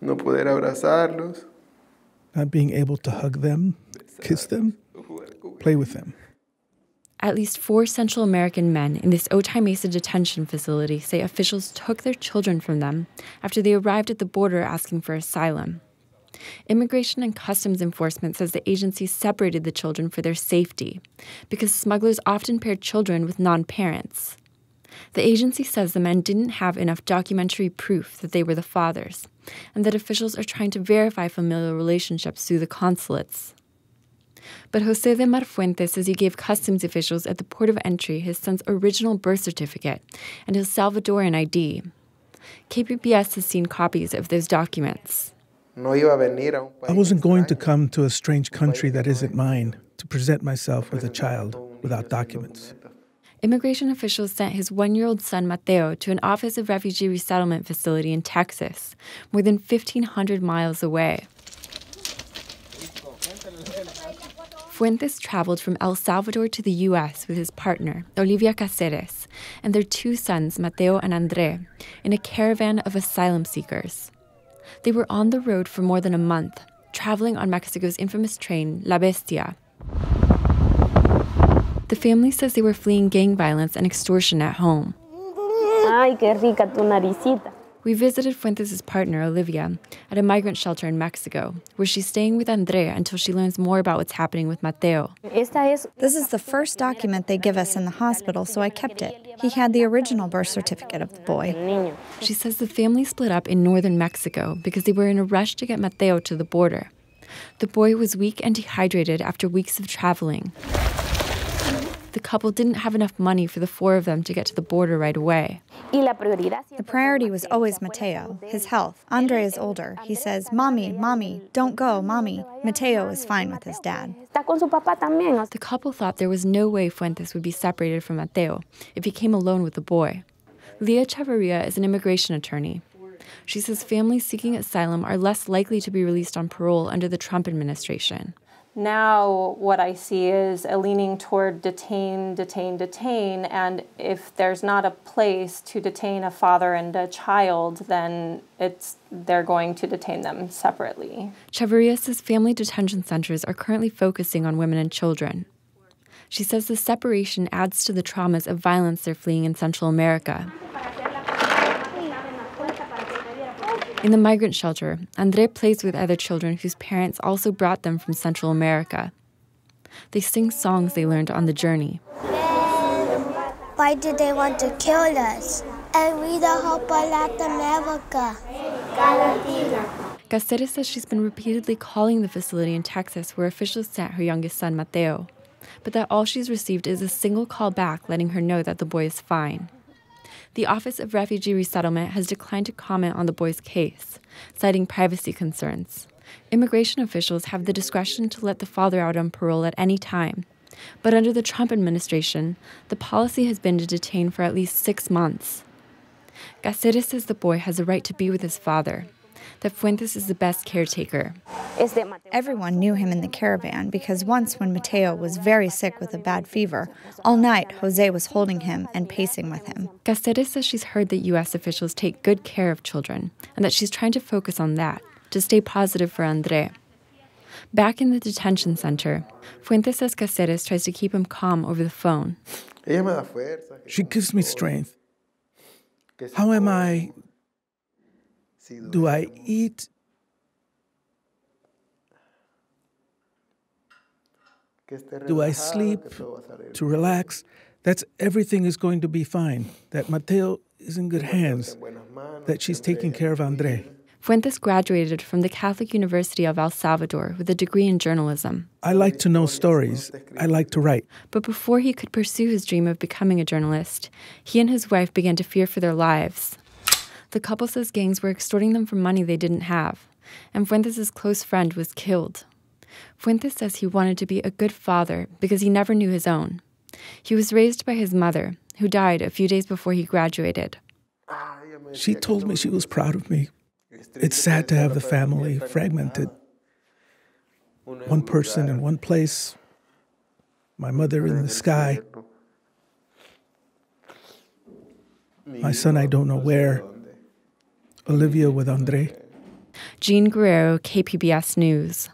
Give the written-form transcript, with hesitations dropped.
No poder abrazarlos. Not being able to hug them, kiss them, play with them. At least 4 Central American men in this Otay Mesa detention facility say officials took their children from them after they arrived at the border asking for asylum. Immigration and Customs Enforcement says the agency separated the children for their safety because smugglers often paired children with non-parents. The agency says the men didn't have enough documentary proof that they were the fathers, and that officials are trying to verify familial relationships through the consulates. But Jose Demar Fuentes says he gave customs officials at the port of entry his son's original birth certificate and his Salvadoran ID. KPBS has seen copies of those documents. I wasn't going to come to a strange country that isn't mine to present myself with a child without documents. Immigration officials sent his 1-year-old son Mateo to an Office of Refugee Resettlement facility in Texas, more than 1,500 miles away. Fuentes traveled from El Salvador to the U.S. with his partner, Olivia Cáceres, and their 2 sons, Mateo and André, in a caravan of asylum seekers. They were on the road for more than a month, traveling on Mexico's infamous train, La Bestia. The family says they were fleeing gang violence and extortion at home. Ay, qué rica tu naricita. We visited Fuentes' partner, Olivia, at a migrant shelter in Mexico, where she's staying with André until she learns more about what's happening with Mateo. This is the first document they give us in the hospital, so I kept it. He had the original birth certificate of the boy. She says the family split up in northern Mexico because they were in a rush to get Mateo to the border. The boy was weak and dehydrated after weeks of traveling. The couple didn't have enough money for the 4 of them to get to the border right away. The priority was always Mateo, his health. Andre is older. He says, "Mommy, Mommy, don't go, Mommy." Mateo is fine with his dad. The couple thought there was no way Fuentes would be separated from Mateo if he came alone with the boy. Leah Chavarria is an immigration attorney. She says families seeking asylum are less likely to be released on parole under the Trump administration. Now what I see is a leaning toward detain, and if there's not a place to detain a father and a child, then they're going to detain them separately. Chavarria says family detention centers are currently focusing on women and children. She says the separation adds to the traumas of violence they're fleeing in Central America. In the migrant shelter, André plays with other children whose parents also brought them from Central America. They sing songs they learned on the journey. Why did they want to kill us? And we don't hope Latin America. Cáceres says she's been repeatedly calling the facility in Texas where officials sent her youngest son, Mateo, but that all she's received is a single call back letting her know that the boy is fine. The Office of Refugee Resettlement has declined to comment on the boy's case, citing privacy concerns. Immigration officials have the discretion to let the father out on parole at any time. But under the Trump administration, the policy has been to detain for at least 6 months. Cáceres says the boy has a right to be with his father, that Fuentes is the best caretaker. Everyone knew him in the caravan because once when Mateo was very sick with a bad fever, all night Jose was holding him and pacing with him. Cáceres says she's heard that U.S. officials take good care of children and that she's trying to focus on that, to stay positive for André. Back in the detention center, Fuentes says Cáceres tries to keep him calm over the phone. She gives me strength. How am I? Do I eat? Do I sleep? To relax? That's everything is going to be fine. That Mateo is in good hands. That she's taking care of André. Fuentes graduated from the Catholic University of El Salvador with a degree in journalism. I like to know stories. I like to write. But before he could pursue his dream of becoming a journalist, he and his wife began to fear for their lives. The couple says gangs were extorting them for money they didn't have, and Fuentes' close friend was killed. Fuentes says he wanted to be a good father because he never knew his own. He was raised by his mother, who died a few days before he graduated. She told me she was proud of me. It's sad to have the family fragmented. One person in one place, my mother in the sky. My son I don't know where. Olivia with André. Jean Guerrero, KPBS News.